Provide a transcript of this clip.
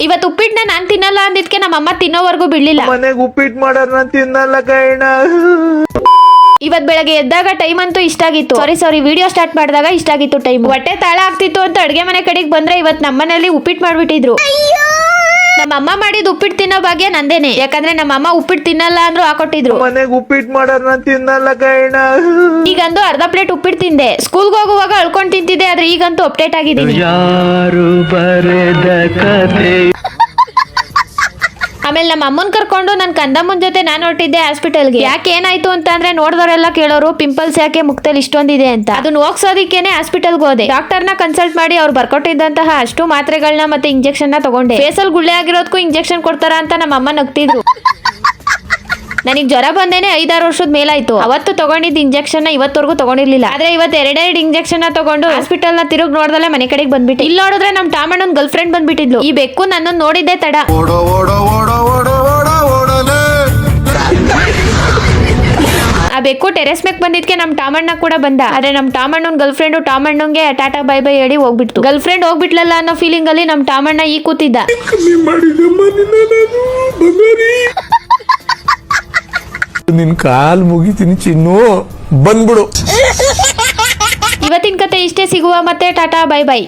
ಇವತ್ತು ಉಪ್ಪಿಟ್ಟನ್ನ ನಾನ್ ತಿನ್ನಲ್ಲ ಅಂದಿದ್ಕೆ ನಮ್ಮಮ್ಮ ತಿನ್ನೋವರೆಗೂ ಬಿಡ್ಲಿಲ್ಲ. ಮನೆಗೆ ಉಪ್ಪಿಟ್ಟು ಮಾಡೋರ್ ನಾನ್ ತಿನ್ನಲ್ಲ ಕೈಣ. ಇವತ್ ಬೆಳಗ್ಗೆ ಎದ್ದಾಗ ಟೈಮ್ ಅಂತೂ ಇಷ್ಟ ಆಗಿತ್ತು. ಸಾರಿ ವಿಡಿಯೋ ಸ್ಟಾರ್ಟ್ ಮಾಡಿದಾಗ ಇಷ್ಟ ಆಗಿತ್ತು ಟೈಮ್. ಹೊಟ್ಟೆ ತಾಳ ಆಗ್ತಿತ್ತು ಅಂತ ಅಡ್ಗೆ ಮನೆ ಕಡೆಗೆ ಬಂದ್ರೆ ಇವತ್ ನಮ್ಮನೇಲಿ ಉಪ್ಪಿಟ್ಟು ಮಾಡ್ಬಿಟ್ಟಿದ್ರು. ನಮ್ಮಮ್ಮ ಮಾಡಿದ ಉಪ್ಪಿಟ್ಟು ತಿನ್ನೋ ಭಾಗ್ಯ ನಂದೇನೆ, ಯಾಕಂದ್ರೆ ನಮ್ಮಮ್ಮ ಉಪ್ಪಿಟ್ಟು ತಿನ್ನಲ್ಲ ಅಂದ್ರೂ ಹಾಕೊಟ್ಟಿದ್ರು. ಮನೆಗೆ ಉಪ್ಪಿಟ್ಟು ಮಾಡೋರ್ ನಾನ್ ತಿನ್ನಲ್ಲ ಕೈಣ. ಈಗಂತೂ ಅರ್ಧ ಪ್ಲೇಟ್ ಉಪ್ಪಿಟ್ಟು ತಿಂದೆ. ಸ್ಕೂಲ್ಗೆ ಹೋಗುವಾಗ ಅಳ್ಕೊಂಡ್ ತಿಂತಿದ್ದೆ, ಆದ್ರೆ ಈಗಂತೂ ಅಪ್ಡೇಟ್ ಆಗಿದ್ದೀನಿ. ಯಾರು ಬರೆದ ಕಥೆ. ಆಮೇಲೆ ನಮ್ಮ ಅಮ್ಮನ್ ಕರ್ಕೊಂಡು ನನ್ ಕಂದಮ್ಮನ್ ಜೊತೆ ನಾನು ಹೊರಟಿದ್ದೆ ಹಾಸ್ಪಿಟಲ್ಗೆ. ಯಾಕೆ ಏನಾಯ್ತು ಅಂತ ಅಂದ್ರೆ ನೋಡಿದವರೆಲ್ಲ ಕೇಳೋರು ಪಿಂಪಲ್ಸ್ ಯಾಕೆ ಮುಖದಲ್ಲಿ ಇಷ್ಟೊಂದಿದೆ ಅಂತ. ಅದನ್ನ ಹೋಗ್ಸೋದಿಕ್ಕೇನೆ ಹಾಸ್ಪಿಟಲ್ಗೆ ಹೋದೆ. ಡಾಕ್ಟರ್ನ ಕನ್ಸಲ್ಟ್ ಮಾಡಿ ಅವ್ರು ಬರ್ಕೊಟ್ಟಿದ್ದಂತಹ ಅಷ್ಟು ಮಾತ್ರೆಗಳನ್ನ ಮತ್ತೆ ಇಂಜೆಕ್ಷನ್ ನ ತಗೊಂಡೆ. ಫೇಸಲ್ ಗುಳ್ಳೆ ಆಗಿರೋದಕ್ಕೂ ಇಂಜೆಕ್ಷನ್ ಕೊಡ್ತಾರ ಅಂತ ನಮ್ಮ ಅಮ್ಮ ನಗ್ತಿದ್ರು. ನನಗೆ ಜ್ವರ ಬಂದೇನೆ 5-6 ವರ್ಷದ ಮೇಲಾಯ್ತು. ಅವತ್ತು ತಗೊಂಡಿದ್ದ ಇಂಜೆಕ್ಷನ್ ಇವತ್ತವರೆಗೂ ತಗೊಂಡಿರ್ಲಿಲ್ಲ. ಆದ್ರೆ ಇವತ್ತು 2 ಇಂಜೆಕ್ಷನ್ ತಗೊಂಡು ಹಾಸ್ಪಿಟಲ್ ನ ತಿರುಗಿ ನೋಡ್ದಲ್ಲೇ ಮನೆ ಕಡೆಗೆ ಬಂದ್ಬಿಟ್ಟು. ಇಲ್ಲಿ ನೋಡಿದ್ರೆ ನಮ್ ಟಾಮಣ್ಣನ್ ಗರ್ಲ್ ಫ್ರೆಂಡ್ ಬಂದ್ಬಿಟ್ಟಿದ್ಲು. ಈ ಬೆಕ್ಕು ನನ್ನ ನೋಡಿದ್ದೆ ತಡ. ಆ ಬೆಕ್ಕು ಟೆರೆಸ್ ಮೇಕ್ ಬಂದಿದ್ಕೆ ನಮ್ ಟಾಮಣ್ಣ ಕೂಡ ಬಂದ. ಆದ್ರೆ ನಮ್ ಟಾಮಣ್ಣನ್ ಗರ್ಲ್ ಫ್ರೆಂಡ್ ಟಾಮಣ್ಣಂಗೆ ಟಾಟಾ ಬೈ ಬೈ ಹೇಳಿ ಹೋಗ್ಬಿಟ್ಟು. ಗರ್ಲ್ ಫ್ರೆಂಡ್ ಹೋಗ್ಬಿಟ್ಲಲ್ಲ ಅನ್ನೋ ಫೀಲಿಂಗ್ ಅಲ್ಲಿ ನಮ್ ಟಾಮಣ್ಣ ಈ ಕೂತಿದ್ದ. ನಿನ್ ಕಾಲ್ ಮುಗಿತೀನಿ ಚಿನ್ನು, ಬಂದ್ಬಿಡು. ಇವತ್ತಿನ ಕತೆ ಇಷ್ಟೇ. ಸಿಗುವ ಮತ್ತೆ ಟಾಟಾ ಬೈ ಬೈ.